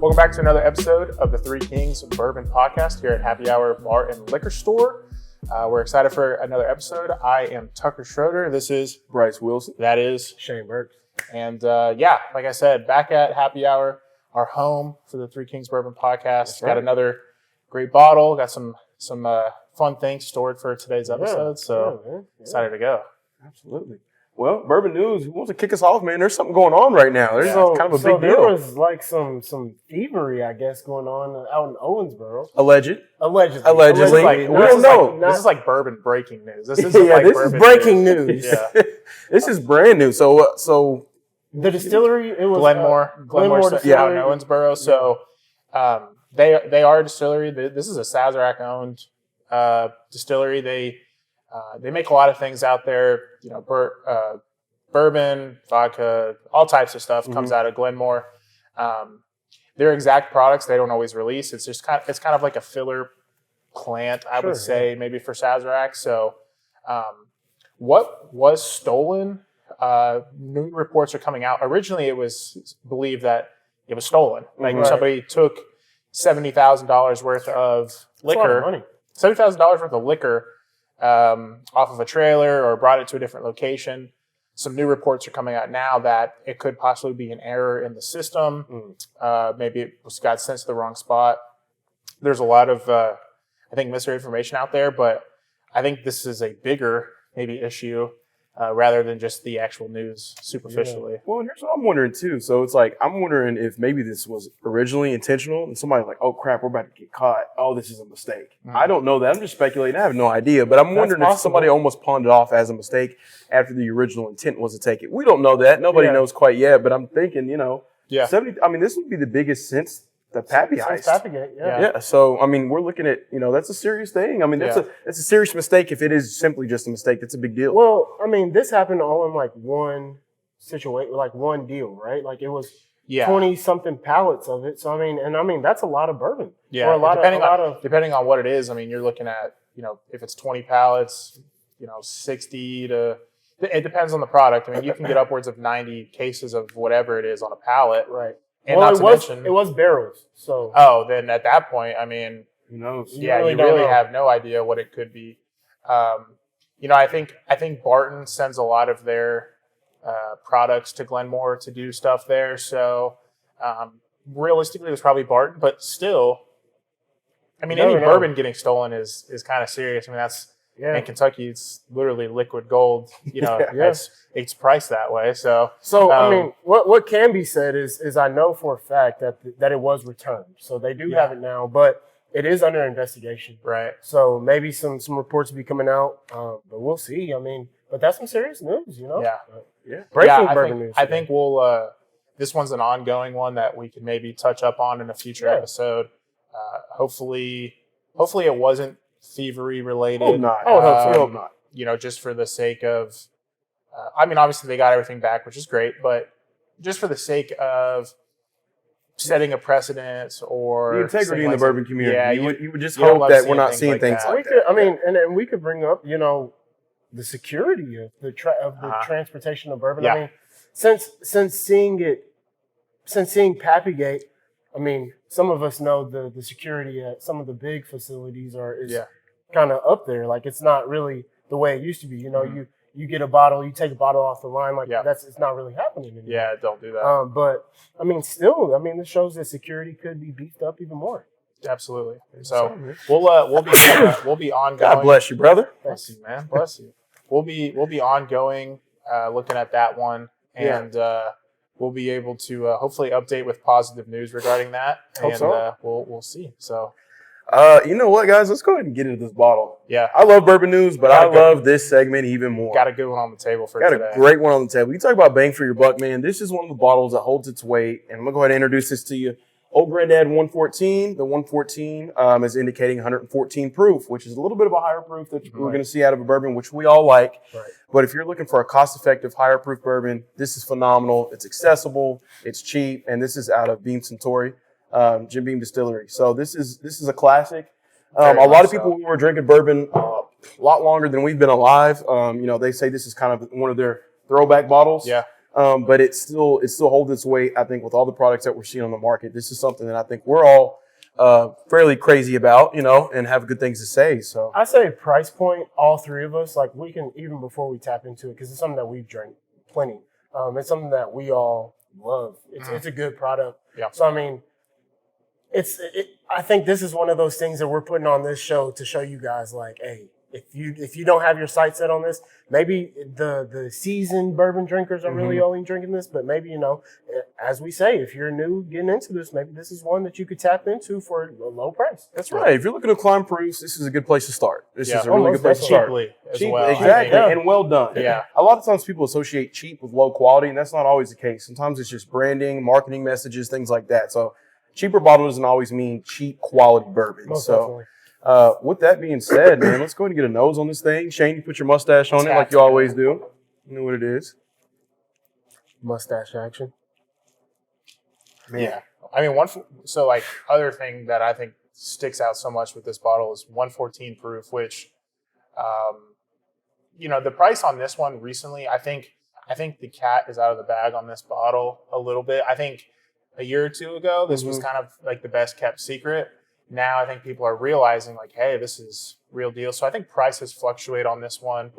Welcome back to another episode of the Three Kings Bourbon Podcast here at Happy Hour Bar and Liquor Store. We're excited for another episode. I am Tucker Schroeder. This is Bryce Wilson. That is Shane Burke. And like I said, back at Happy Hour, our home for the Three Kings Bourbon Podcast. Got another great bottle. Got some fun things stored for today's episode. Excited to go. Absolutely. Well, Bourbon News, who wants to kick us off, man? There's something going on right now. There's kind of a big deal. There was like some thievery, I guess, going on out in Owensboro. Allegedly. We don't know. This is like bourbon breaking news. This is is breaking news. Yeah. This is brand new. So the distillery, it was Glenmore Distillery out in Owensboro. So they are a distillery. This is a Sazerac-owned distillery. They make a lot of things out there, bourbon, vodka, all types of stuff comes out of Glenmore. Their exact products they don't always release. It's just kind of like a filler plant, I would say, maybe for Sazerac. So, what was stolen? New reports are coming out. Originally, it was believed that it was stolen. Like somebody took $70,000 worth of liquor. $70,000 worth of liquor. Off of a trailer or brought it to a different location. Some new reports are coming out now that it could possibly be an error in the system. Maybe it got sent to the wrong spot. There's a lot of, I think, misinformation out there, but I think this is a bigger maybe issue rather than just the actual news superficially. Yeah. Well, here's what I'm wondering too. So it's like, I'm wondering if maybe this was originally intentional and somebody like, oh crap, we're about to get caught. Oh, this is a mistake. I don't know that. I'm just speculating. I have no idea, but I'm wondering if somebody almost pawned it off as a mistake after the original intent was to take it. We don't know that. Nobody knows quite yet, but I'm thinking, 70, this would be the biggest since the Pappy Heist. Pappygate, So, we're looking at, that's a serious thing. That's a serious mistake. If it is simply just a mistake, that's a big deal. Well, this happened all in like one situation, like one deal, right? Like it was 20-something pallets of it. So, that's a lot depending on what it is. You're looking at, if it's 20 pallets, 60 to, it depends on the product. You can get upwards of 90 cases of whatever it is on a pallet. Right. And it was barrels. So then at that point, who knows? You really have no idea what it could be. I think Barton sends a lot of their products to Glenmore to do stuff there. So realistically, it was probably Barton, but still, any bourbon getting stolen is kind of serious. That's in Kentucky, it's literally liquid gold. It's priced that way. So what can be said is I know for a fact that it was returned. So they do have it now, but it is under investigation. Right. So maybe some reports will be coming out, but we'll see. But that's some serious news, Yeah. Breaking bourbon news. I think we'll. This one's an ongoing one that we can maybe touch up on in a future episode. Hopefully it wasn't thievery related. Hope not. Just for the sake of, obviously they got everything back, which is great, but just for the sake of setting a precedent or the integrity in the bourbon community. Yeah, you would just hope that we're not seeing things like that. And we could bring up, the security of the transportation of bourbon. Yeah. Since seeing Pappygate, some of us know the security at some of the big facilities is kind of up there. Like it's not really the way it used to be. You get a bottle, you take a bottle off the line, it's not really happening anymore. Yeah, don't do that. But still, this shows that security could be beefed up even more. Absolutely. So we'll be ongoing. God bless you, brother. Bless you, man. Bless you. We'll be ongoing, looking at that one, and we'll be able to hopefully update with positive news regarding that. We'll see. So, you know what, guys? Let's go ahead and get into this bottle. Yeah, I love bourbon news, but I love this segment even more. Got a good one on the table for today. Got a great one on the table. You talk about bang for your buck, man. This is one of the bottles that holds its weight, and I'm gonna go ahead and introduce this to you. Old Granddad 114. The 114 is indicating 114 proof, which is a little bit of a higher proof that we're going to see out of a bourbon, which we all like. Right. But if you're looking for a cost-effective, higher proof bourbon, this is phenomenal. It's accessible, it's cheap, and this is out of Beam Suntory, Jim Beam Distillery. So this is a classic. A lot of people were drinking bourbon a lot longer than we've been alive. They say this is kind of one of their throwback bottles. Yeah. but it still holds its weight. I think with all the products that we're seeing on the market, this is something that I think we're all fairly crazy about, and have good things to say. So I say price point, all three of us, like we can, even before we tap into it, because it's something that we've drank plenty. It's something that we all love. It's a good product. Yeah. So I mean, I think this is one of those things that we're putting on this show to show you guys, like, hey, if you don't have your sights set on this, maybe the seasoned bourbon drinkers are really only drinking this, but maybe, as we say, if you're new getting into this, maybe this is one that you could tap into for a low price. That's right. If you're looking to climb proofs, this is a good place to start. This is a really good place to start. Cheaply as Cheap, well. exactly, and well done. Yeah. A lot of times people associate cheap with low quality, and that's not always the case. Sometimes it's just branding, marketing messages, things like that. So cheaper bottle doesn't always mean cheap quality bourbon. Most so definitely. with that being said, man, let's go ahead and get a nose on this thing. Shane, you put your mustache on it like you always do. You know what it is. Mustache action. Man. Yeah. I mean, other thing that I think sticks out so much with this bottle is 114 proof, which, the price on this one recently, I think the cat is out of the bag on this bottle a little bit. I think a year or two ago, this was kind of like the best kept secret. Now I think people are realizing, like, hey, this is real deal. So I think prices fluctuate on this one.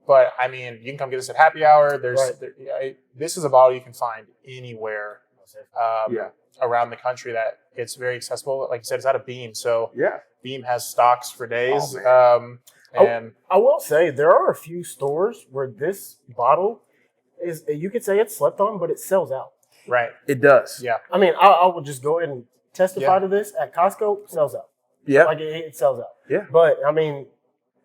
But I mean, you can come get this at happy hour. This is a bottle you can find anywhere around the country that it's very accessible. Like you said, it's out of Beam. So Beam has stocks for days. And I will say there are a few stores where this bottle is, you could say it's slept on, but it sells out. right. It does. Yeah. I mean, I will just go ahead and testify to this. At Costco, sells out. Yeah. Like it sells out. Yeah. But I mean,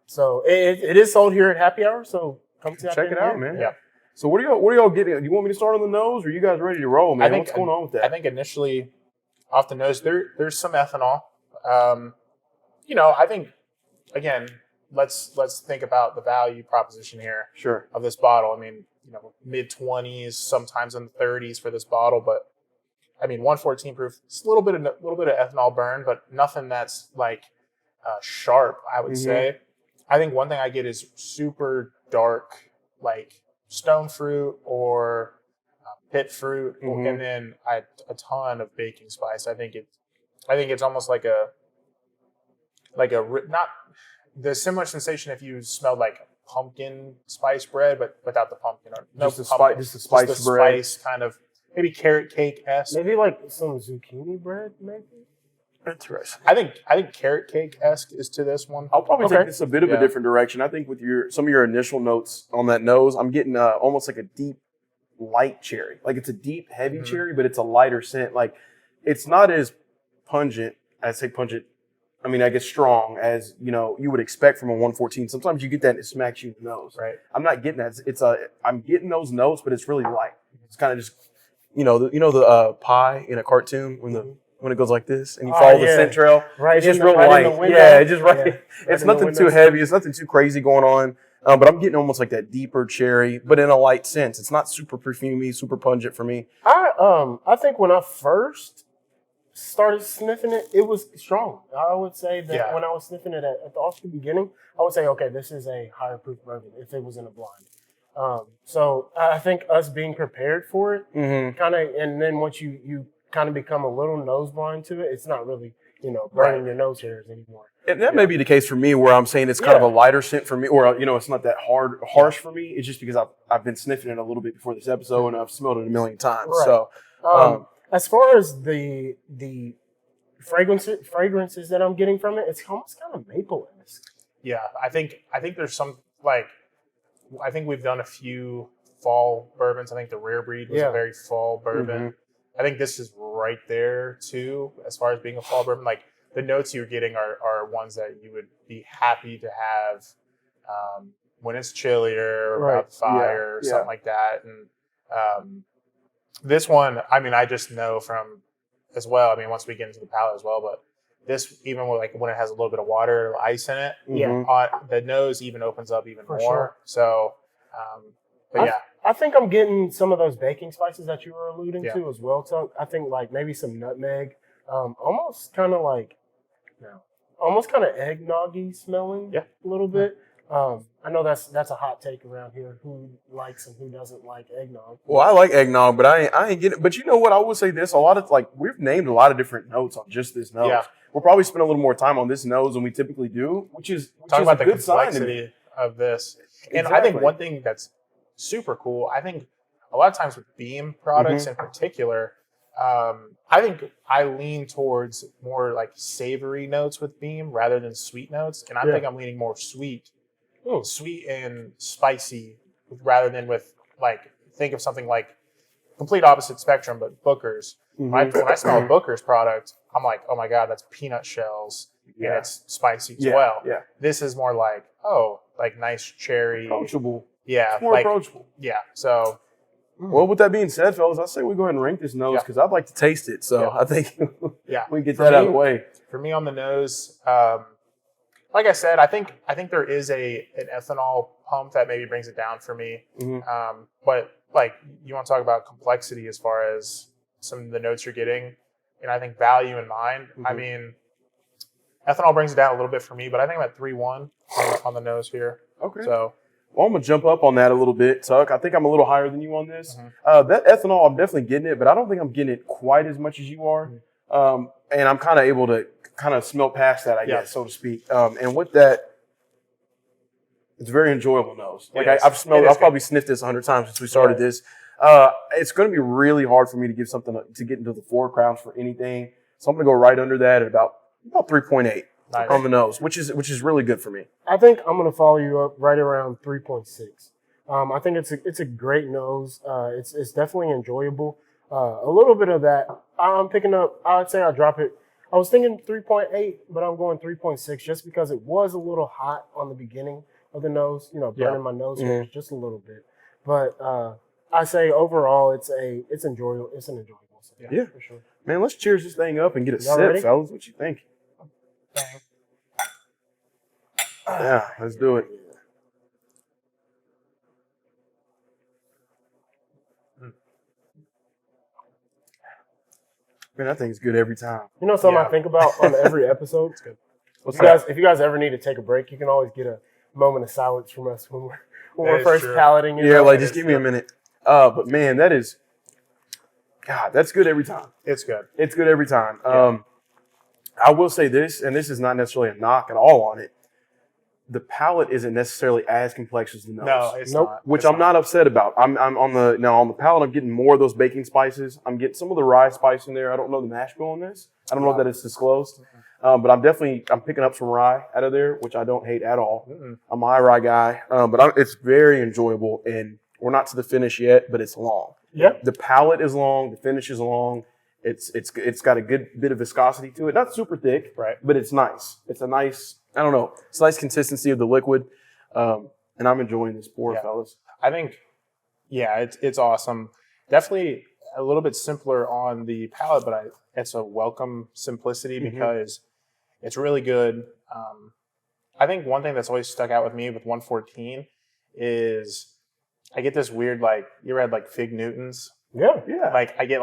so it is sold here at happy hour. So come Check it out, man. Yeah. So what are y'all getting? Do you want me to start on the nose, or are you guys ready to roll, man? What's going on with that? I think initially, off the nose, there's some ethanol. I think, again, let's think about the value proposition here of this bottle. I mean, mid-20s, sometimes in the 30s for this bottle, but I mean, 114 proof. It's a little bit of ethanol burn, but nothing that's like sharp, I would say. I think one thing I get is super dark, like stone fruit or pit fruit, and then a ton of baking spice. I think it's almost like not the similar sensation if you smelled like pumpkin spice bread, but without the pumpkin. Or just the spice kind of, maybe carrot cake-esque. Maybe like some zucchini bread, maybe. Interesting. I think carrot cake-esque is to this one. I'll probably take this a bit of a different direction. I think with some of your initial notes on that nose, I'm getting almost like a deep, light cherry. Like it's a deep, heavy cherry, but it's a lighter scent. Like it's not as pungent. I say pungent. I mean, I guess strong as you would expect from a 114. Sometimes you get that and it smacks you in the nose. Right. I'm not getting that. I'm getting those notes, but it's really light. It's kind of just the pie in a cartoon when it goes like this and you follow the scent trail. Right. It's just real light. It's just right. Yeah. It's nothing too heavy. It's nothing too crazy going on. But I'm getting almost like that deeper cherry, but in a light sense. It's not super perfumey, super pungent for me. I think when I first started sniffing it, it was strong. I would say that when I was sniffing it at the beginning, I would say, okay, this is a higher proof bourbon if it was in a blind. So I think us being prepared for it, kind of, and then once you kind of become a little nose blind to it, it's not really, burning your nose hairs anymore. And that may be the case for me, where I'm saying it's kind of a lighter scent for me, or it's not that harsh for me. It's just because I've been sniffing it a little bit before this episode, and I've smelled it a million times. Right. So, as far as the fragrances that I'm getting from it, it's almost kind of maple-esque. Yeah, I think there's some I think we've done a few fall bourbons. I think the Rare Breed was a very fall bourbon. I think this is right there too, as far as being a fall bourbon. Like the notes you're getting are ones that you would be happy to have when it's chillier or about the fire or something like that. And this one, I mean, I just know from as well. I mean, once we get into the palate as well, but this, even with when it has a little bit of water or ice in it, the nose even opens up even more. Sure. So, I think I'm getting some of those baking spices that you were alluding to as well, Tunk. I think like maybe some nutmeg, almost kind of eggnog-y smelling a little bit. I know that's a hot take around here. Who likes and who doesn't like eggnog? Well, I like eggnog, but I ain't getting it. But you know what? I will say this: a lot of we've named a lot of different notes on just this nose. Yeah. We'll probably spend a little more time on this nose than we typically do, which is about a the good sign to me. complexity of this. And Exactly. I think one thing that's super cool, I think a lot of times with Beam products in particular, I think I lean towards more like savory notes with Beam rather than sweet notes. And I think I'm leaning more sweet and spicy rather than with think of something like complete opposite spectrum, but Booker's. When I smell a Booker's product, I'm like, oh my God, that's peanut shells. And it's spicy as well. Yeah. This is more like, nice cherry. Approachable. Yeah. It's more approachable. Yeah. So. Well, with that being said, fellas, I say we go ahead and rank this nose because I'd like to taste it. So I think we can get that out of the way. For me on the nose, like I said, I think there is an ethanol pump that maybe brings it down for me. But you want to talk about complexity as far as some of the notes you're getting, and I think value in mind. I mean, ethanol brings it down a little bit for me, but I think I'm at 3.1 on the nose here. Okay. So. Well, I'm going to jump up on that a little bit, Tuck. I think I'm a little higher than you on this. That ethanol, I'm definitely getting it, but I don't think I'm getting it quite as much as you are. And I'm kind of able to kind of smell past that, I guess, so to speak. And with that, it's a very enjoyable nose. I've probably sniffed this 100 times since we started this. It's going to be really hard for me to give something to get into the 4 crowns for anything. So I'm going to go right under that at about 3.8. Nice. On the nose, which is really good for me. I think I'm going to follow you up right around 3.6. I think it's a great nose. It's definitely enjoyable. A little bit of that I'm picking up. I'd say I'll drop it. I was thinking 3.8, but I'm going 3.6 just because it was a little hot on the beginning of the nose. Burning my nose just a little bit. But I say overall, it's enjoyable. It's an enjoyable. So yeah, for sure. Man, let's cheers this thing up and get a sip, ready? Fellas. What you think? Yeah, let's do it. Man, that thing's good every time. You know something I think about on every episode? It's good. If you guys ever need to take a break, you can always get a moment of silence from us when we're first palating. Yeah, just give me a minute. But man, that's good every time. It's good. It's good every time. I will say this, and this is not necessarily a knock at all on it. The palate isn't necessarily as complex as the nose. No, it's not. Which I'm not upset about. I'm on the palate. I'm getting more of those baking spices. I'm getting some of the rye spice in there. I don't know the mash bill on this. I don't know that it's disclosed, but I'm picking up some rye out of there, which I don't hate at all. I'm a high rye guy, but it's very enjoyable. And we're not to the finish yet, but it's long. Yeah, the palate is long. The finish is long. It's got a good bit of viscosity to it. Not super thick, right? But it's nice. It's a nice. I don't know. It's a nice consistency of the liquid, and I'm enjoying this pour, fellas. I think, it's awesome. Definitely a little bit simpler on the palate, but it's a welcome simplicity because it's really good. I think one thing that's always stuck out with me with 114 is I get this weird, you ever had Fig Newtons? Yeah. I get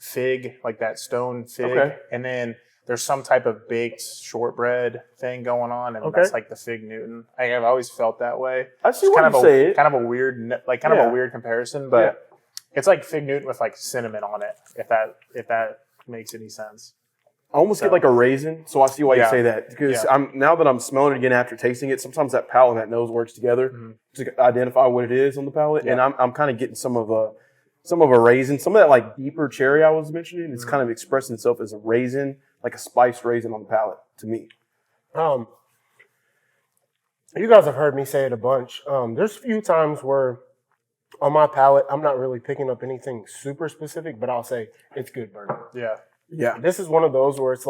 fig, that stone fig, and then there's some type of baked shortbread thing going on, and that's the Fig Newton. I've always felt that way. I see what you say. Kind of a weird, a weird comparison, but it's like Fig Newton with cinnamon on it. If that makes any sense. I almost get a raisin, so I see why you say that because now that I'm smelling it again after tasting it, sometimes that palate and that nose works together to identify what it is on the palate, and I'm kind of getting some of a raisin, some of that deeper cherry I was mentioning. It's kind of expressing itself as a raisin. Like a spiced raisin on the palate to me. You guys have heard me say it a bunch. There's a few times where on my palate, I'm not really picking up anything super specific, but I'll say it's good bourbon. Yeah. This is one of those where it's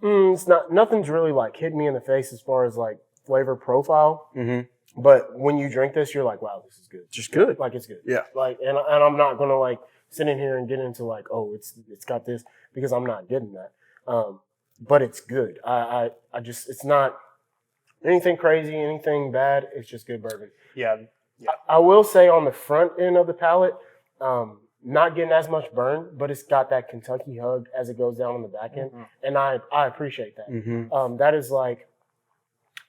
it's nothing's really hitting me in the face as far as flavor profile. But when you drink this, you're like, wow, this is good. Just good. It's good. Yeah. And I'm not gonna sit in here and get into it's got this because I'm not getting that. But it's good. I just it's not anything crazy, anything bad. It's just good bourbon. Yeah. I will say on the front end of the palate, not getting as much burn, but it's got that Kentucky hug as it goes down on the back end, and I appreciate that. That is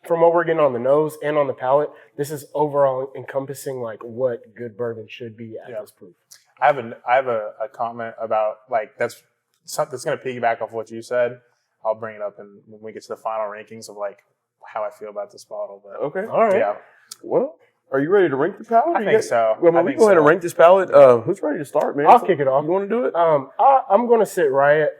from what we're getting on the nose and on the palate, this is overall encompassing like what good bourbon should be at this proof. I have a comment about like that's something that's going to piggyback off what you said. I'll bring it up when we get to the final rankings of like how I feel about this bottle. But Okay. All right. yeah, Well, are you ready to rank the palate? I think so. Well, we go ahead and rank this palate. Who's ready to start, man? I'll kick it off. You want to do it? I'm going to sit right at.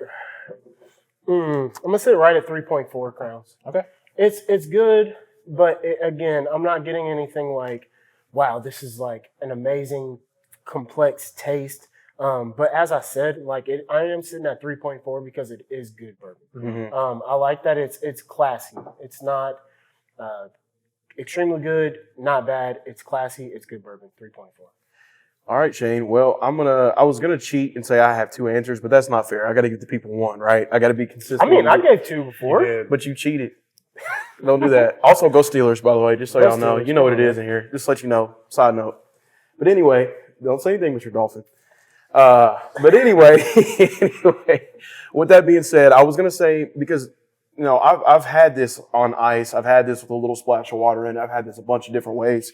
I'm gonna sit right at 3.4 crowns. Okay. It's good, but again, I'm not getting anything like, wow, this is like an amazing, complex taste. But as I said, like I am sitting at 3.4 because it is good bourbon. Mm-hmm. I like that it's classy. It's not extremely good, not bad. It's classy. It's good bourbon. 3.4. All right, Shane. Well, I was gonna cheat and say I have two answers, but that's not fair. I got to give the people one, right? I got to be consistent. I mean, I gave two before. But you cheated. Don't do that. Also, go Steelers, by the way, just so y'all know. You know what it is in here. Just to let you know. Side note. But anyway, don't say anything, Mr. Dolphin. But anyway, with that being said, I was going to say, because, you know, I've had this on ice. I've had this with a little splash of water in it. I've had this a bunch of different ways.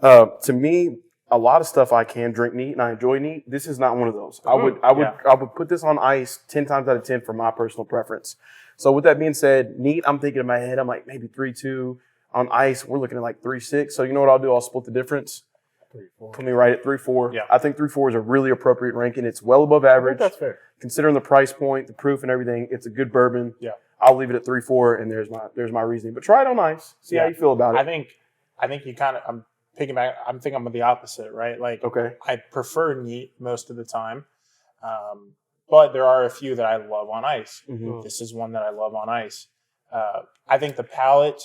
To me, a lot of stuff I can drink neat and I enjoy neat. This is not one of those. I would put this on ice 10 times out of 10 for my personal preference. So with that being said, neat, I'm thinking in my head, I'm like maybe 3.2. On ice, we're looking at like 3.6. So you know what I'll do? I'll split the difference. 3.4. Put me right at 3.4. Yeah. I think 3.4 is a really appropriate ranking. It's well above average. I think that's fair. Considering the price point, the proof, and everything, it's a good bourbon. Yeah. I'll leave it at 3.4, and there's my reasoning. But try it on ice. See how you feel about it. I think you kind of I'm picking I'm thinking I'm the opposite, right? Like Okay. I prefer neat most of the time. But there are a few that I love on ice. Mm-hmm. This is one that I love on ice. I think the palate,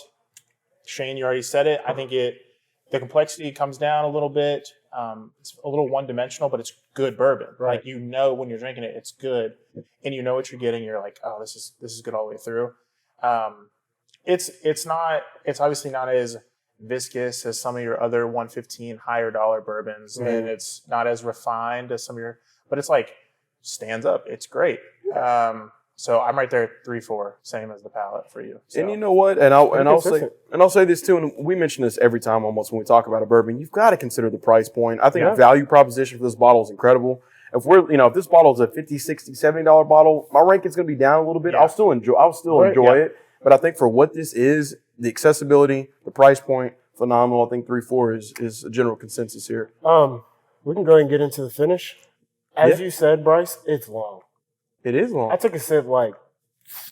Shane, you already said it. I think the complexity comes down a little bit. It's a little one-dimensional, but it's good bourbon. Right. Like you know when you're drinking it, it's good, and you know what you're getting. You're like, oh, this is good all the way through. It's obviously not as viscous as some of your other 115 higher dollar bourbons, and it's not as refined as some of your. But it's like stands up. It's great. So I'm right there at 3.4, same as the palate for you. So. And you know what? And I'll say this too. And we mention this every time almost when we talk about a bourbon. You've got to consider the price point. I think the value proposition for this bottle is incredible. If this bottle is a $50, $60, $70 bottle, my ranking's going to be down a little bit. Yeah. I'll still enjoy it. But I think for what this is, the accessibility, the price point, phenomenal. I think 3.4 is a general consensus here. We can go ahead and get into the finish. As you said, Bryce, it's long. It is long. I took a sip like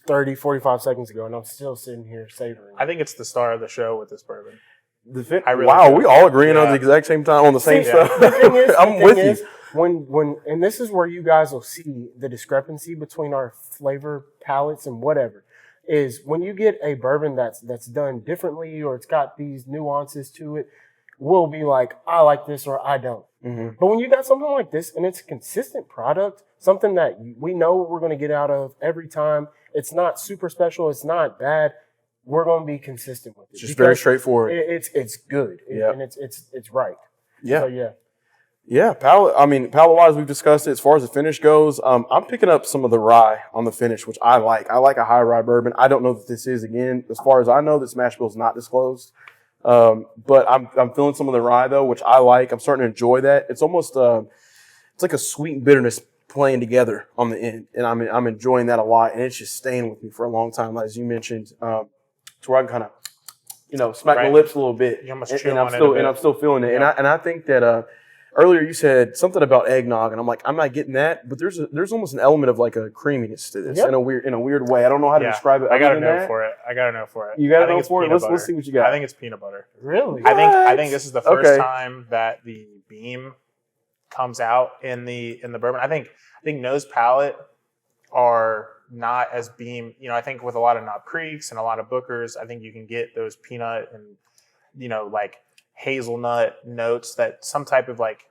30, 45 seconds ago, and I'm still sitting here savoring. I think it's the star of the show with this bourbon. We all agreeing on the exact same time on the same stuff. The thing is, I'm with you. And this is where you guys will see the discrepancy between our flavor palettes and whatever, is when you get a bourbon that's done differently or it's got these nuances to it, we'll be like, I like this or I don't. Mm-hmm. But when you got something like this and it's a consistent product, something that we know what we're going to get out of every time, it's not super special, it's not bad, we're going to be consistent with it. It's just very straightforward. It's good. And it's right. Yeah. So, yeah, palate-wise, we've discussed it. As far as the finish goes, I'm picking up some of the rye on the finish, which I like. I like a high rye bourbon. I don't know that this is, again, as far as I know, this mash bill is not disclosed. But I'm feeling some of the rye, though, which I like. I'm starting to enjoy that. It's almost it's like a sweet bitterness playing together on the end, and I'm enjoying that a lot, and it's just staying with me for a long time, as you mentioned, to where I can kind of, smack my lips a little bit, and I'm still feeling it. Yeah. And I think that earlier you said something about eggnog, and I'm like, I'm not getting that, but there's almost an element of like a creaminess to this in a weird way. I don't know how to describe it. I gotta know for it. You gotta know for it. Let's see what you got. I think it's peanut butter. Really? I think this is the first time that the beam comes out in the bourbon. I think nose palate are not as beam. I think with a lot of Knob Creeks and a lot of Bookers, I think you can get those peanut and like hazelnut notes, that some type of like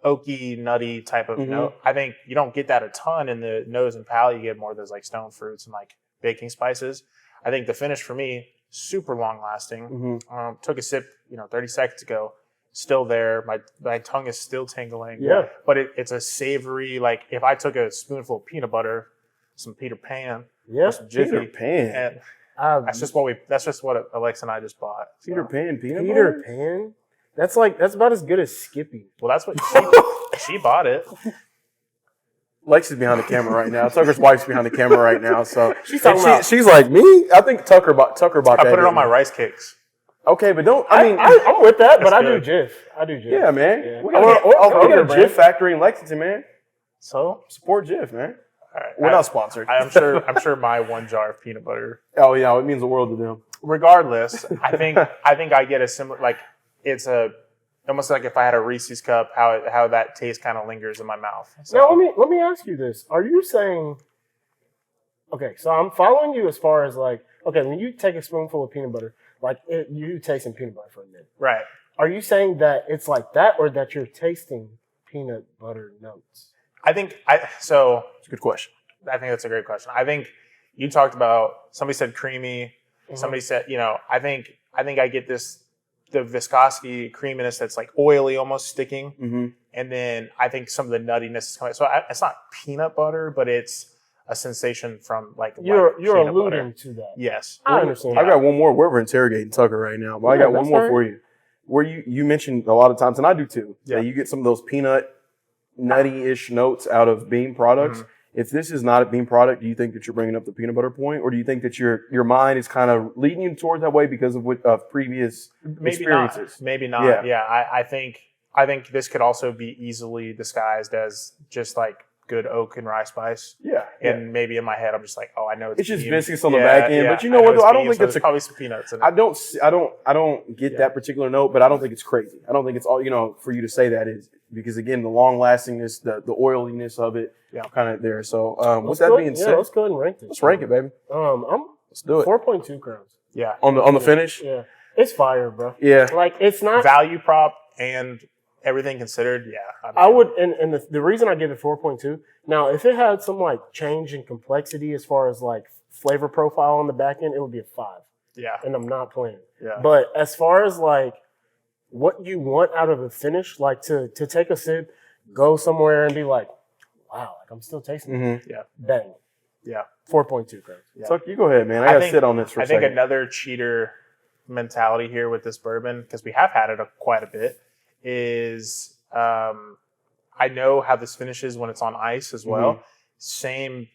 oaky, nutty type of note. I think you don't get that a ton in the nose and palate. You get more of those like stone fruits and like baking spices. I think the finish for me, super long lasting. Took a sip 30 seconds ago, still there. My tongue is still tingling. Yeah, but it's a savory, like if I took a spoonful of peanut butter, some Peter Pan, or some Jiffy, Peter Pan. and That's just what Alexa and I just bought. So. Peter Pan peanut Peter butter? Pan? That's about as good as Skippy. Well, that's what she bought it. Lex is behind the camera right now. Tucker's wife's behind the camera right now. So she's like, me? I think Tucker bought that. I put it on my rice cakes. Okay, but don't. I'm with that, but I do Jif. Yeah, man. Yeah. We got a Jif factory in Lexington, man. So support Jif, man. All right. We're not sponsored. I'm sure my one jar of peanut butter. Oh yeah, it means the world to them. Regardless, I think I get a similar, like, it's almost like if I had a Reese's cup, how that taste kind of lingers in my mouth. So. Now let me ask you this: are you saying? Okay, so I'm following you as far as like, okay, when you take a spoonful of peanut butter, like you tasting peanut butter for a minute, right? Are you saying that it's like that, or that you're tasting peanut butter notes? It's a good question. I think that's a great question. I think you talked about, somebody said creamy. Mm-hmm. Somebody said, I think I get the viscosity, creaminess that's like oily, almost sticking. Mm-hmm. And then I think some of the nuttiness is coming. So it's not peanut butter, but it's a sensation from like you're alluding butter. To that. Yes. I understand. I got one more. We're interrogating Tucker right now, but I got one more for you. Where you mentioned a lot of times, and I do too, that you get some of those peanut nutty-ish notes out of Beam products. Mm-hmm. If this is not a Beam product, do you think that you're bringing up the peanut butter point, or do you think that your mind is kind of leading you towards that way because of previous experiences? Maybe not. Yeah. I think this could also be easily disguised as just like good oak and rye spice. Yeah. And maybe in my head I'm just like, oh, I know it's just Beam. viscous on the back end. But you know what though? I don't think that's probably some peanuts in it. I don't get that particular note, but I don't think it's crazy. I don't think it's all for you to say that is because again the long lastingness, the oiliness of it, kind of there. So with that being said, let's go ahead and rank this. Let's rank it, baby. Let's do it. 4.2 crowns. Yeah. On the finish? Yeah. It's fire, bro. Yeah. Like it's not value prop and everything considered, yeah. I would, and the reason I give it 4.2. Now, if it had some like change in complexity as far as like flavor profile on the back end, it would be a 5. Yeah. And I'm not playing. Yeah. But as far as like what you want out of a finish, like to take a sip, go somewhere and be like, wow, like I'm still tasting it. Mm-hmm. Yeah. Bang. Yeah. 4.2 grams. Yeah. So you go ahead, man. I gotta sit on this for a second. I think another cheater mentality here with this bourbon, because we have had it quite a bit, is I know how this finishes when it's on ice as well. Mm-hmm. Same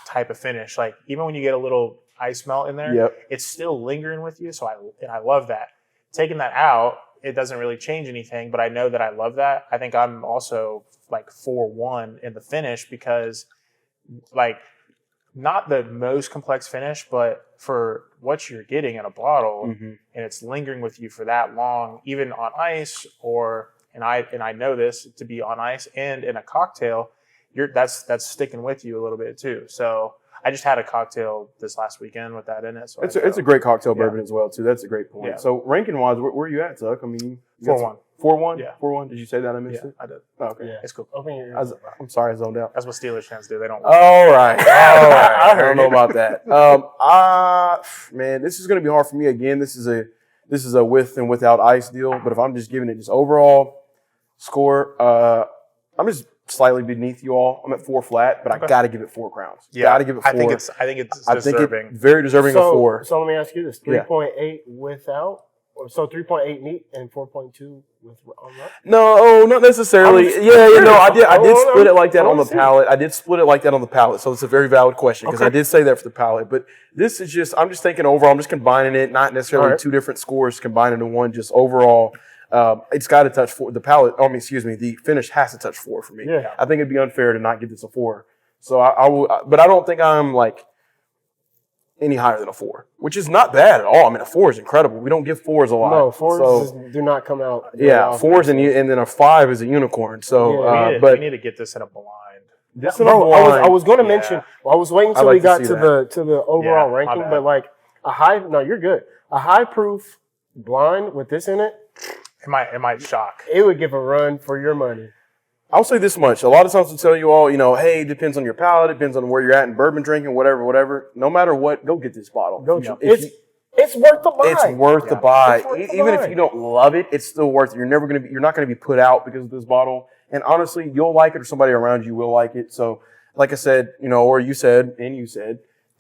type of finish. Like even when you get a little ice melt in there, it's still lingering with you. So I love that. Taking that out, it doesn't really change anything, but I know that I love that. I think I'm also like 4-1 in the finish because like not the most complex finish, but for what you're getting in a bottle and it's lingering with you for that long, even on ice and I know this to be on ice and in a cocktail, that's sticking with you a little bit too. So I just had a cocktail this last weekend with that in it. So it's a great cocktail bourbon as well too. That's a great point. Yeah. So ranking wise, where are you at, Tuck? I mean, 4-1. 4-1? Yeah. 4-1. Did you say that? I missed it? I did. Oh, okay. Yeah. It's cool. I'm sorry, I zoned out. That's what Steelers fans do. They don't. All right. I don't know about that. Man, this is going to be hard for me again. This is a with and without ice deal. But if I'm just giving it just overall score, I'm just slightly beneath you all. I'm at 4 flat, but I got to give it 4 crowns. Yeah, got to give it 4. I think it's deserving. Very deserving of 4. So let me ask you this: 3.8 without. So 3.8 neat and 4.2 with on that? No, not necessarily. I did split it like that on the palate. I did split it like that on the palate. So it's a very valid question because I did say that for the palate. But this is I'm just thinking overall. I'm just combining it, not necessarily 2 different scores combined into one. Just overall, it's got to touch 4. The palate. The finish has to touch 4 for me. Yeah. I think it'd be unfair to not give this a 4. So I will, but I don't think I'm like any higher than a 4, which is not bad at all. I mean, a 4 is incredible. We don't give 4s a lot. No, 4s do not come out. 4s and then a 5 is a unicorn. So, we need to get this in a blind. I was going to mention. Well, I was waiting until we got to the overall ranking, but like a high. No, you're good. A high proof blind with this in it. It might shock. It would give a run for your money. I'll say this much. A lot of times I'll tell you all, hey, it depends on your palate. It depends on where you're at in bourbon drinking, whatever. No matter what, go get this bottle. It's worth the buy. It's worth the buy. Even if you don't love it, it's still worth it. You're not going to be put out because of this bottle. And honestly, you'll like it or somebody around you will like it. So like I said, or you said,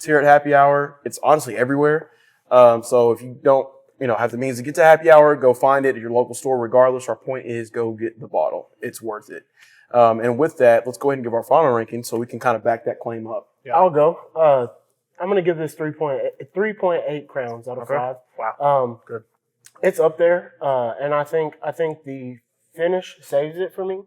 It's here at happy hour. It's honestly everywhere. So if you don't, have the means to get to happy hour, go find it at your local store. Regardless, our point is go get the bottle. It's worth it. And with that, let's go ahead and give our final ranking so we can kind of back that claim up. Yeah. I'll go. I'm going to give this 3.8 crowns out of 5. Wow. Good. It's up there. And I think the finish saves it for me.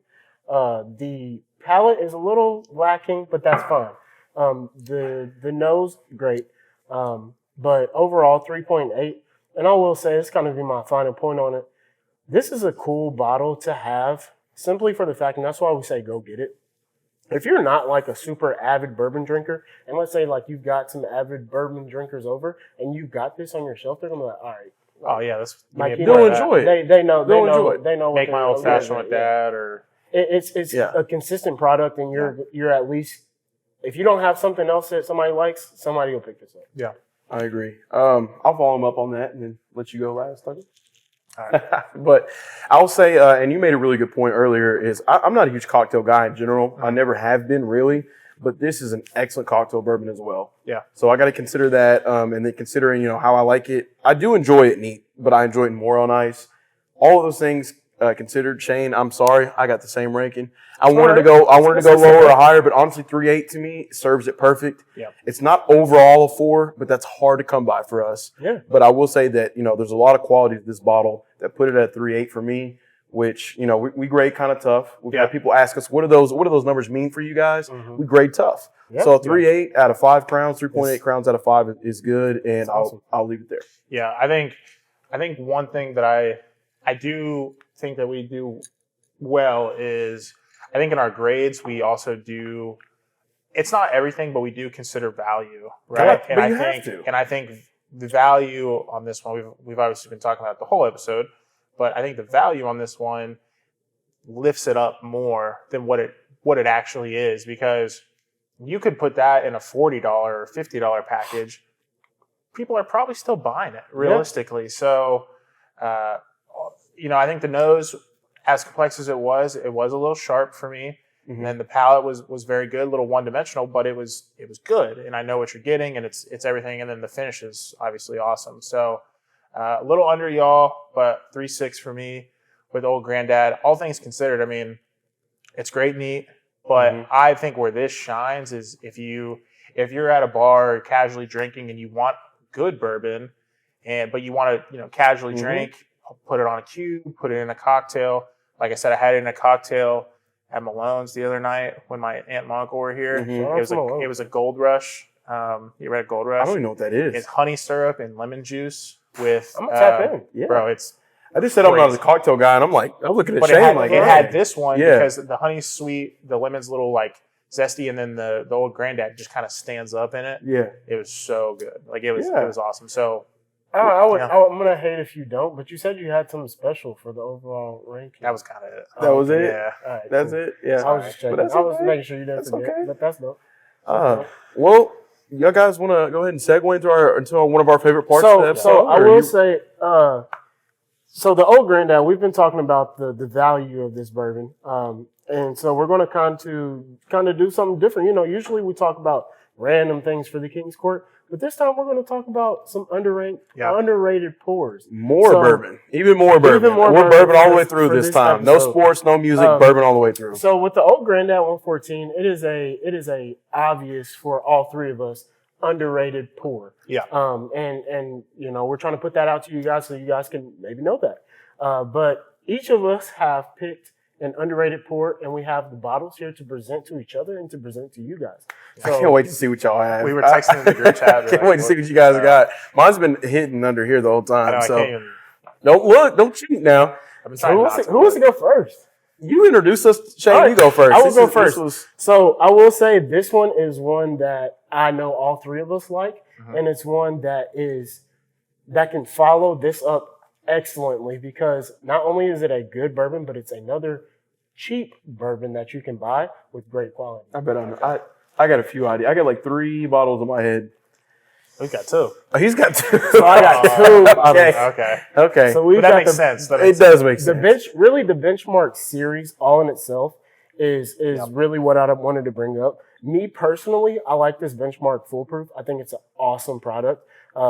The palate is a little lacking, but that's fine. The nose, great. But overall, 3.8. And I will say, it's kind of be my final point on it. This is a cool bottle to have simply for the fact, and that's why we say go get it. If you're not like a super avid bourbon drinker, and let's say like you've got some avid bourbon drinkers over and you've got this on your shelf, they're going to be like, all right. Oh, yeah. They'll enjoy it. They know. They know. Make my old fashioned with that, or it's a consistent product, and you're at least, if you don't have something else that somebody likes, somebody will pick this up. Yeah, I agree. I'll follow them up on that and then let you go last, Tucker. All right. But I'll say, and you made a really good point earlier, is I'm not a huge cocktail guy in general. I never have been really, but this is an excellent cocktail bourbon as well. Yeah. So I got to consider that, and then considering, how I like it. I do enjoy it neat, but I enjoy it more on ice. All of those things considered, Shane, I'm sorry, I got the same ranking. I wanted to go lower or higher, but honestly, 3.8 to me serves it perfect. Yeah. It's not overall a 4, but that's hard to come by for us. Yeah. But I will say that, there's a lot of quality to this bottle that put it at 3.8 for me, which, we grade kind of tough. We've had people ask us, what do those numbers mean for you guys? Mm-hmm. We grade tough. Yep. So 3.8 out of 5 crowns, 3.8 crowns out of 5 is good, and awesome. I'll leave it there. Yeah, I think one thing that I do think that we do well is, I think in our grades we also do, it's not everything, but we do consider value, right? Yeah, and I think the value on this one, we've obviously been talking about the whole episode, but I think the value on this one lifts it up more than what it actually is, because you could put that in a $40 or $50 package. People are probably still buying it realistically. Yeah. So, I think the nose, as complex as it was a little sharp for me. Mm-hmm. And the palate was very good, a little one-dimensional, but it was good. And I know what you're getting, and it's everything. And then the finish is obviously awesome. So a little under y'all, but 3.6 for me with Old Granddad. All things considered, I mean, it's great, neat. But I think where this shines is if you're at a bar casually drinking and you want good bourbon, but you want to casually drink, put it on a cube, put it in a cocktail. Like I said, I had it in a cocktail at Malone's the other night when my aunt and uncle were here. Mm-hmm. It was a Gold Rush. You ever had Gold Rush? I don't even know what that is. It's honey syrup and lemon juice with. I'm gonna tap in. Yeah. Bro, it's. I just said I'm not a cocktail guy, and I'm looking at Shane it had this one because the honey's sweet, the lemon's a little like zesty, and then the Old Granddad just kind of stands up in it. Yeah, it was so good. Like it was awesome. So I'm gonna hate if you don't, but you said you had something special for the overall ranking. That was kind of it. That was it. Yeah, right, that's cool. It. Yeah, I was just checking. I was making sure you didn't forget. Okay. But that's dope. Well, y'all guys want to go ahead and segue into one of our favorite parts of the episode? So I will say. So the Old Granddad, we've been talking about the value of this bourbon, and so we're going to kind of do something different. Usually we talk about random things for the King's Court, but this time we're going to talk about some underrated pours. More bourbon, even more bourbon. We're bourbon all the way through this time. No sports, no music, bourbon all the way through. So with the Old Granddad 114, it is a obvious for all three of us. Underrated pour. Yeah. And we're trying to put that out to you guys so you guys can maybe know that. But each of us have picked an underrated pour, and we have the bottles here to present to each other and to present to you guys. So, I can't wait to see what y'all have. We were texting in the group chat. I can't wait to see what you guys got. Mine's been hidden under here the whole time. I know, don't cheat now. Who wants to go first? You introduced us, Shane. Right. You go first. I will go first. So I will say this one is one that I know all three of us like, and it's one that can follow this up excellently because not only is it a good bourbon, but it's another cheap bourbon that you can buy with great quality. I bet I got a few ideas. I got like 3 bottles in my head. We've got 2. Oh, he's got 2. So I got 2 bottles. Okay. So that makes sense. It does make sense. The benchmark series all in itself is really what I wanted to bring up. Me personally, I like this Benchmark Foolproof. I think it's an awesome product.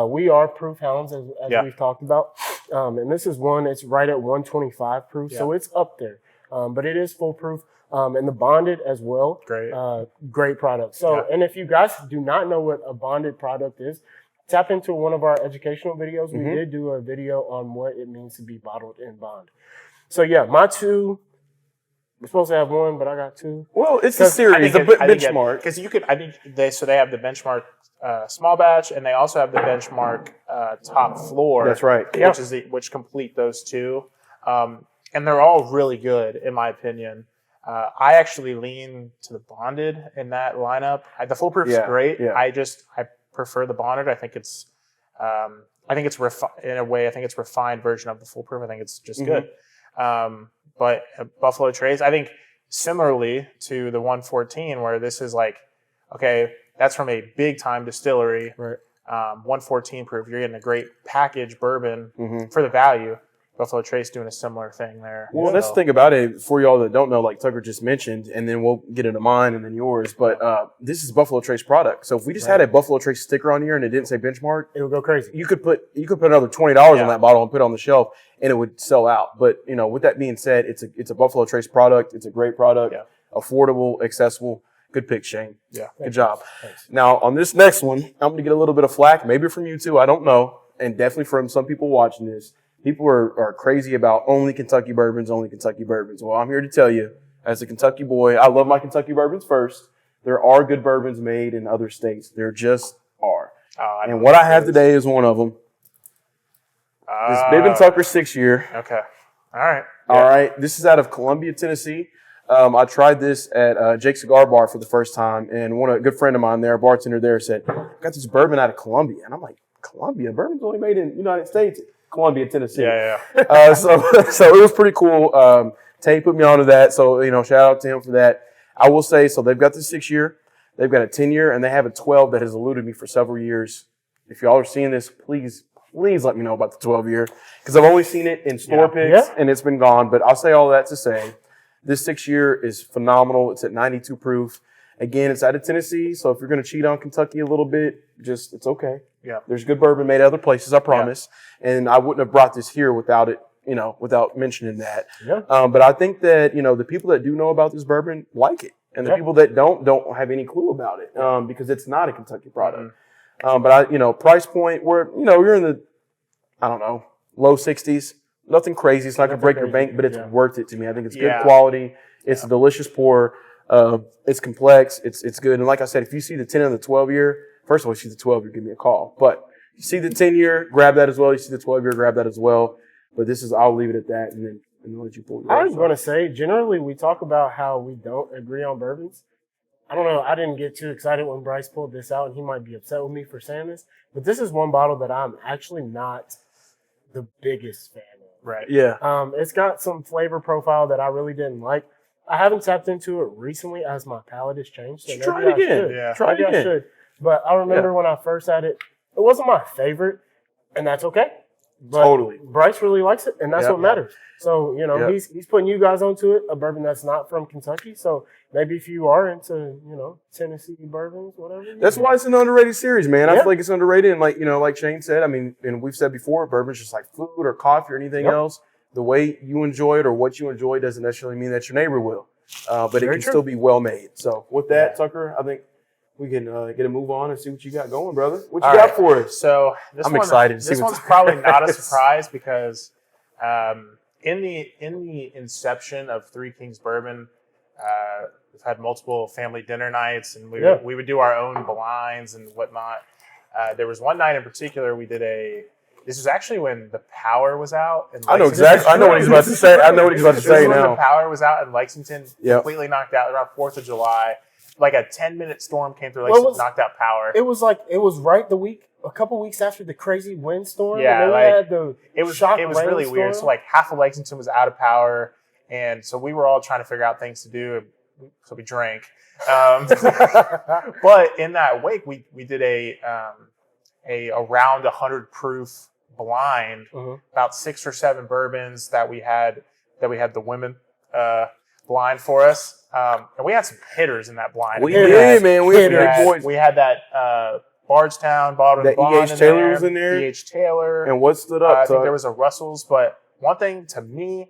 We are proof hounds, as we've talked about. And this is one, it's right at 125 proof, so it's up there. But it is foolproof. And the bonded as well. Great product. So, and if you guys do not know what a bonded product is, tap into one of our educational videos. We did do a video on what it means to be bottled in bond. So yeah, my two, we're supposed to have one, but I got two. Well, it's a series, a benchmark. Because you could, I think they have the benchmark small batch, and they also have the benchmark top floor. That's right. Which complete those two. And they're all really good, in my opinion. I actually lean to the bonded in that lineup. The foolproof is great. Yeah. I prefer the bonded. I think it's in a way, I think it's a refined version of the foolproof. I think it's just good. But Buffalo Trace, I think similarly to the 114, where this is like, okay, that's from a big time distillery, 114 proof. You're getting a great package bourbon for the value. Buffalo Trace doing a similar thing there. Well, that's the thing about it. For y'all that don't know, like Tucker just mentioned, and then we'll get into mine and then yours. But this is Buffalo Trace product. So if we just had a Buffalo Trace sticker on here and it didn't say benchmark, it would go crazy. You could put another $20 on that bottle and put it on the shelf, and it would sell out. But with that being said, it's a Buffalo Trace product. It's a great product, affordable, accessible. Good pick, Shane. Yeah, good job. Thanks. Now on this next one, I'm gonna get a little bit of flack, maybe from you too. I don't know, and definitely from some people watching this. People are crazy about only Kentucky bourbons. Well, I'm here to tell you, as a Kentucky boy, I love my Kentucky bourbons first. There are good bourbons made in other states. There just are. And what I have today is one of them. This Bibb & Tucker 6-year. Okay. All right. All right. This is out of Columbia, Tennessee. I tried this at Jake's Cigar Bar for the first time, and a good friend of mine there, a bartender there, said, I got this bourbon out of Columbia. And I'm like, Columbia? Bourbon's only made in the United States. Columbia, Tennessee. So it was pretty cool. Tay put me onto that. So, shout out to him for that. I will say, so they've got the 6-year, they've got a 10-year, and they have a 12 that has eluded me for several years. If y'all are seeing this, please let me know about the 12-year, because I've only seen it in store picks and it's been gone. But I'll say all that to say, this 6-year is phenomenal. It's at 92 proof. Again, it's out of Tennessee, so if you're going to cheat on Kentucky a little bit, it's okay. Yeah. There's good bourbon made other places, I promise. Yeah. And I wouldn't have brought this here without it, without mentioning that. Yeah. But I think that, the people that do know about this bourbon like it. And the people that don't have any clue about it, because it's not a Kentucky product. But price point, you're in the, low 60s. Nothing crazy. It's not going to break your bank, but it's worth it to me. I think it's good quality. It's a delicious pour. It's complex. It's good. And like I said, if you see the 10 and the 12-year, first of all, you see the 12-year, give me a call. But you see the 10-year, grab that as well. You see the 12-year, grab that as well. But I'll leave it at that, and then let you pull it. I was going to say, generally, we talk about how we don't agree on bourbons. I don't know. I didn't get too excited when Bryce pulled this out, and he might be upset with me for saying this. But this is one bottle that I'm actually not the biggest fan of. Right. Yeah. It's got some flavor profile that I really didn't like. I haven't tapped into it recently as my palate has changed. So try it again. Yeah. Try it again. I should. But I remember when I first had it, it wasn't my favorite, and that's okay. But totally. Bryce really likes it, and that's what matters. So, he's putting you guys onto it, a bourbon that's not from Kentucky. So maybe if you are into, Tennessee bourbons, whatever. That's why it's an underrated series, man. I feel like it's underrated. And like Shane said, and we've said before, bourbon's just like food or coffee or anything else. The way you enjoy it or what you enjoy doesn't necessarily mean that your neighbor will. But it can still be well made. So with that, Tucker, I think we can get a move on and see what you got going, brother. What you got for us? So I'm excited. This one's probably not a surprise because in the inception of Three Kings Bourbon, we've had multiple family dinner nights, and we would do our own blinds and whatnot. There was one night in particular we did this was actually when the power was out. I know exactly. I know what he's about to say. I know what he's about to say now. When the power was out in Lexington, completely knocked out around 4th of July. Like a 10-minute storm came through Lexington, knocked out power. It was right a couple weeks after the crazy windstorm. Yeah, it was really weird. So like half of Lexington was out of power, and so we were all trying to figure out things to do. So we drank. But in that wake, we did a around 100 proof blind, about 6 or 7 bourbons that we had the women blind for us. And we had some hitters in that blind. We did, man. We had big boys. We had that Bardstown, Bottled and Bond E.H. Taylor was in there. E.H. Taylor. And what stood up? I think there was a Russell's, but one thing to me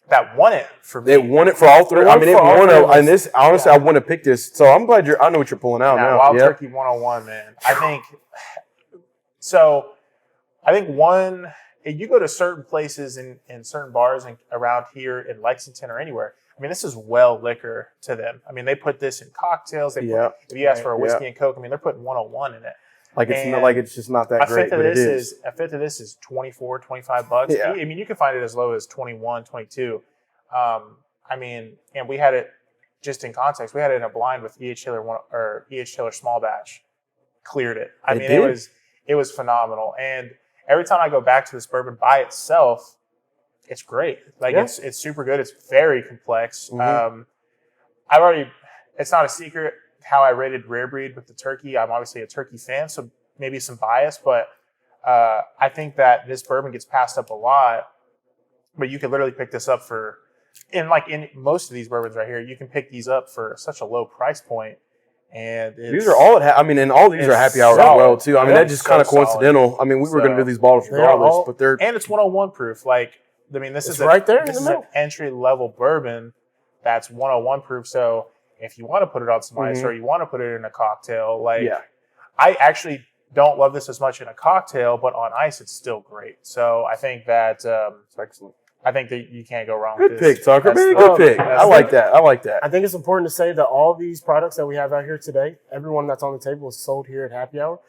that won it for me. It won it for all three. I mean, it won it. And this, honestly, I want to pick this. So I'm glad I know what you're pulling out now. Wild Turkey 101, man. I think you go to certain places in certain bars and around here in Lexington or anywhere. I mean, this is well liquor to them. I mean, they put this in cocktails. If you ask for a whiskey and Coke, I mean, they're putting 101 in it. It's just not that great, but it is. A fifth of this is $24, $25. Yeah. I mean, you can find it as low as 21, 22. I mean, and we had it, just in context, we had it in a blind with E.H. Taylor small batch. Cleared it. I mean, it was phenomenal. And every time I go back to this bourbon by itself, it's great. It's super good. It's very complex. Mm-hmm. It's not a secret how I rated Rare Breed with the turkey. I'm obviously a turkey fan, so maybe some bias, but I think that this bourbon gets passed up a lot. But you could literally pick this up in most of these bourbons right here, you can pick these up for such a low price point. And these are all and all these are happy hour as well too. I mean, that's just kind of coincidental. I mean, we were going to do these bottles regardless, and it's 101 proof. This is right there. This is an entry level bourbon that's 101 proof. So if you want to put it on some ice or you want to put it in a cocktail, I actually don't love this as much in a cocktail, but on ice it's still great. So I think that it's excellent. I think that you can't go wrong with this. Good pick, Tucker. Man, good pick. I like that. I think it's important to say that all these products that we have out here today, everyone that's on the table is sold here at Happy Hour.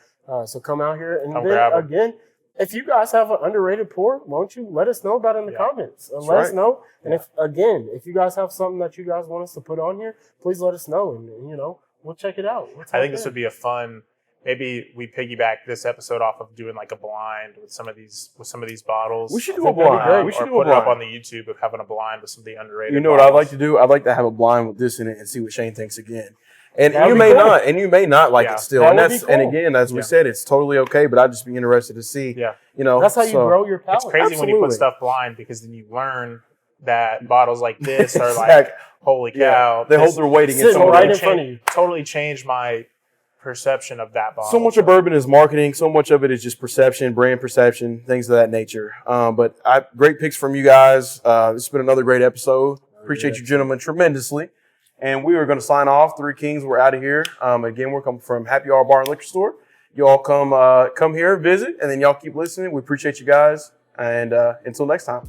So come out here. And then again, if you guys have an underrated pour, won't you let us know about it in the comments? Let us know. And if you guys have something that you guys want us to put on here, please let us know. And we'll check it out. I think this would be a fun. Maybe we piggyback this episode off of doing a blind with some of these bottles. We should do a blind. We should put it up on the YouTube of having a blind with some of the underrated. You know what I'd like to do? I'd like to have a blind with this in it and see what Shane thinks again. And you may not like it still. And that's cool. And again, as we said, it's totally okay. But I'd just be interested to see. Yeah. That's how you grow your palate. It's crazy when you put stuff blind because then you learn that bottles like this are holy cow. They hold their weight against something right in front of you. Totally changed my perception of that bottle. So much of bourbon is marketing. So much of it is just perception, brand perception, things of that nature. But great picks from you guys. This has been another great episode. Appreciate you gentlemen tremendously. And we are going to sign off. Three Kings, we're out of here. Again, we're coming from Happy Hour Bar and Liquor Store. You all come here, visit, and then y'all keep listening. We appreciate you guys. And until next time.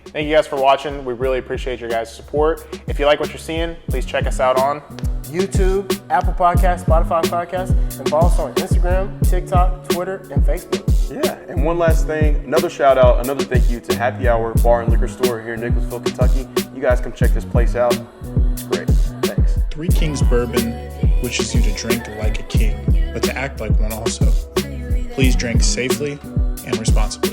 Thank you guys for watching. We really appreciate your guys' support. If you like what you're seeing, please check us out on YouTube, Apple Podcasts, Spotify Podcasts, and follow us on Instagram, TikTok, Twitter, and Facebook. Yeah, and one last thing, another shout out, another thank you to Happy Hour Bar and Liquor Store here in Nicholasville, Kentucky. You guys come check this place out. It's great. Thanks. Three Kings Bourbon wishes you to drink like a king, but to act like one also. Please drink safely and responsibly.